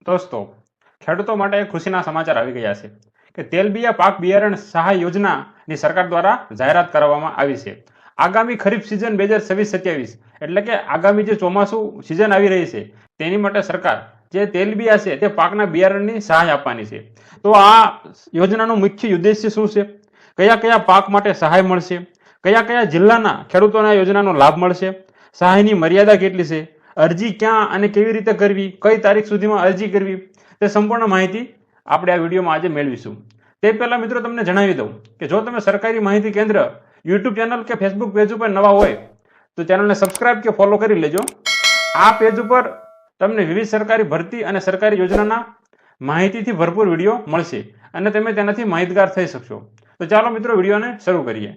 દોસ્તો, ખેડૂતો માટે ખુશીના સમાચાર આવી ગયા છે કે તેલબિયા પાક બિયારણ સહાય યોજનાની સરકાર દ્વારા જાહેરાત કરવામાં આવી છે. આગામી ખરીફ સિઝન 2026-27 એટલે કે આગામી જે ચોમાસું સિઝન આવી રહી છે તેની માટે સરકાર જે તેલબિયા છે તે પાકના બિયારણની સહાય આપવાની છે. તો આ યોજનાનો મુખ્ય ઉદ્દેશ્ય શું છે, કયા કયા પાક માટે સહાય મળશે, કયા કયા જિલ્લાના ખેડૂતોને આ યોજનાનો લાભ મળશે, સહાયની મર્યાદા કેટલી છે, અરજી ક્યાં અને કેવી રીતે કરવી, કઈ તારીખ સુધીમાં અરજી કરવી, તે સંપૂર્ણ માહિતી આપણે આ વિડીયોમાં આજે મેળવીશું. તે પહેલા મિત્રો તમને જણાવી દઉં કે જો તમે સરકારી માહિતી કેન્દ્ર યુટ્યુબ ચેનલ કે ફેસબુક પેજ ઉપર નવા હોય તો ચેનલને સબસ્ક્રાઇબ કે ફોલો કરી લેજો. આ પેજ ઉપર તમને વિવિધ સરકારી ભરતી અને સરકારી યોજનાના માહિતીથી ભરપૂર વિડીયો મળશે અને તમે તેનાથી માહિતગાર થઈ શકશો. તો ચાલો મિત્રો વિડીયોને શરૂ કરીએ.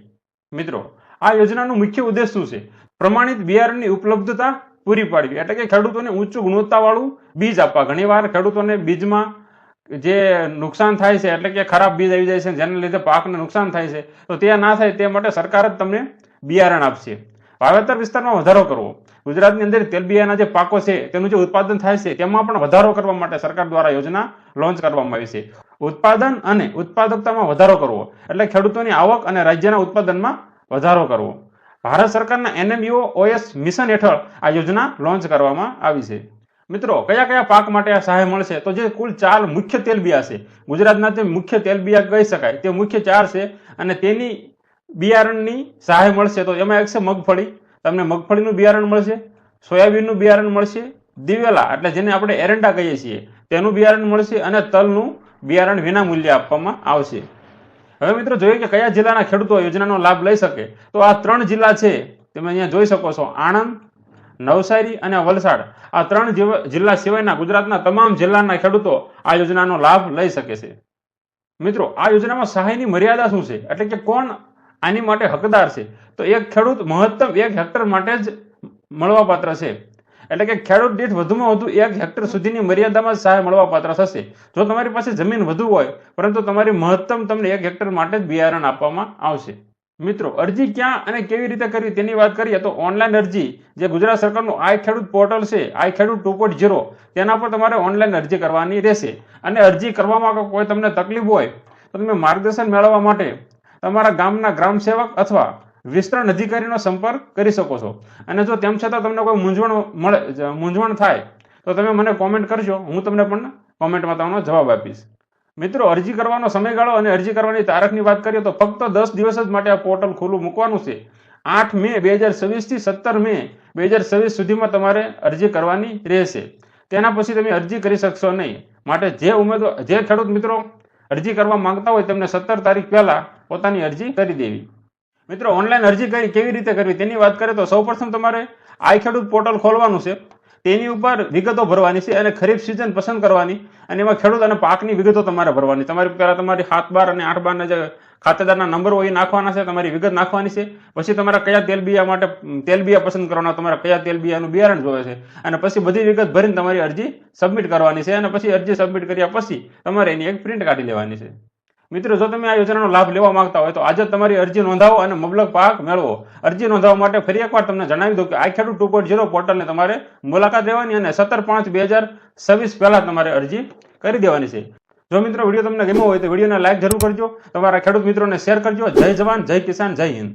મિત્રો, આ યોજનાનું મુખ્ય ઉદ્દેશ શું છે? પ્રમાણિત બિયારણની ઉપલબ્ધતા પૂરી પાડવી, એટલે કે ખેડૂતોને ઉચ્ચ ગુણવત્તાવાળું બીજ આપવા. ઘણીવાર ખેડૂતોને બીજમાં જે નુકસાન થાય છે, એટલે કે ખરાબ બીજ આવી જાય છે જેના લીધે પાકને નુકસાન થાય છે, તો તે ના થાય તે માટે સરકાર જ તમને બિયારણ આપશે. વાવેતર વિસ્તારમાં વધારો કરવો. ગુજરાતની અંદર તેલબિયાના જે પાકો છે તેનું જે ઉત્પાદન થાય છે તેમાં પણ વધારો કરવા માટે સરકાર દ્વારા યોજના લોન્ચ કરવામાં આવી છે. ઉત્પાદન અને ઉત્પાદકતામાં વધારો કરવો એટલે ખેડૂતોની આવક અને રાજ્યના ઉત્પાદનમાં વધારો કરવો. ભારત સરકારના NMUOS મિશન હેઠળ આ યોજના લોન્ચ કરવામાં આવી છે. મિત્રો, કયા કયા પાક માટે આ સહાય મળશે? તો જે કુલ 4 મુખ્ય તેલબિયા છે, ગુજરાતના તે મુખ્ય તેલબિયા કહી શકાય તે મુખ્ય 4 છે અને તેની બિયારણની સહાય મળશે. તો એમાં એક છે મગફળી, તમને મગફળીનું બિયારણ મળશે, સોયાબીનનું બિયારણ મળશે, દિવેલા એટલે જેને આપણે એરંડા કહીએ છીએ તેનું બિયારણ મળશે અને તલનું બિયારણ વિના મૂલ્યે આપવામાં આવશે. હવે મિત્રો જોઈએ કે કયા જિલ્લાના ખેડૂતો યોજનાનો લાભ લઈ શકે. તો આ 3 જિલ્લા છે, તમે અહીંયા જોઈ શકો છો, આણંદ, નવસારી અને વલસાડ. આ 3 જિલ્લા સિવાયના ગુજરાતના તમામ જિલ્લાના ખેડૂતો આ યોજનાનો લાભ લઈ શકે છે. મિત્રો, આ યોજનામાં સહાયની મર્યાદા શું છે, એટલે કે કોણ આની માટે હકદાર છે? તો એક ખેડૂત મહત્તમ 1 હેક્ટર માટે જ મળવાપાત્ર છે, એટલે કે ખેડૂત દીઠ વધુમાં વધુ 1 હેક્ટર સુધીની મર્યાદામાં જ સહાય મળવાપાત્ર થશે. જો તમારી પાસે જમીન વધુ હોય પરંતુ તમારી મહત્તમ તમને 1 હેક્ટર માટે જ બિયારણ આપવામાં આવશે. મિત્રો, અરજી ક્યાં અને કેવી રીતે કરવી તેની વાત કરીએ તો ઓનલાઈન અરજી જે ગુજરાત સરકારનું આઈ ખેડૂત પોર્ટલ છે, આઈ ખેડૂત 2.0, તેના પર તમારે ઓનલાઈન અરજી કરવાની રહેશે. અને અરજી કરવામાં કોઈ તમને તકલીફ હોય તો તમે માર્ગદર્શન મેળવવા માટે તમારા ગામના ગ્રામ સેવક અથવા વિસ્તરણ અધિકારીનો સંપર્ક કરી શકો છો. અને જો તેમ છતાં તમને કોઈ મૂંઝવણ થાય તો તમે મને કોમેન્ટ કરજો, હું તમને પણ કોમેન્ટમાં તમને જવાબ આપીશ. મિત્રો, અરજી કરવાનો સમયગાળો અને અરજી કરવાની તારીખની વાત કરીએ તો ફક્ત 10 દિવસ જ માટે આ પોર્ટલ ખુલ્લું મૂકવાનું છે. 8 મે 2026 થી 17 મે 2026 સુધીમાં તમારે અરજી કરવાની રહેશે. તેના પછી તમે અરજી કરી શકશો નહીં. માટે જે ખેડૂત મિત્રો અરજી કરવા માંગતા હોય તેમને 17 તારીખ પહેલા પોતાની અરજી કરી દેવી. મિત્રો, ઓનલાઈન અરજી કેવી રીતે કરવી તેની વાત કરીએ તો સૌપ્રથમ તમારે આઈ ખેડૂત પોર્ટલ ખોલવાનું છે, તેની ઉપર વિગતો ભરવાની છે અને ખરીફ સિઝન પસંદ કરવાની અને એમાં ખેડૂત અને પાકની વિગતો તમારે ભરવાની. તમારી 7/12 અને 8/12 જે ખાતેદારના નંબર હોય એ નાખવાના છે, તમારી વિગત નાખવાની છે. પછી તમારા કયા તેલબિયા માટે તેલબિયા પસંદ કરવાના, તમારા કયા તેલબિયાનું બિયારણ જોવે છે અને પછી બધી વિગત ભરીને તમારી અરજી સબમિટ કરવાની છે. અને પછી અરજી સબમિટ કર્યા પછી તમારે એની એક પ્રિન્ટ કાઢી લેવાની છે. મિત્રો, જો તમે આ યોજનાનો લાભ લેવા માંગતા હોય તો આજે તમારી અરજી નોંધાવો અને મબલક પાક મેળવો. અરજી નોંધાવવા માટે ફરી એકવાર તમને જણાવી દઉં કે આઈ ખેડૂત 2.0 પોર્ટલને તમારે મુલાકાત લેવાની અને 17/5/2026 પહેલા તમારે અરજી કરી દેવાની છે. જો મિત્રો વિડીયો તમને ગમ્યો હોય તો વિડીયોને લાઈક જરૂર કરજો, તમારા ખેડૂત મિત્રોને શેર કરજો. જય જવાન, જય કિસાન, જય હિન્દ.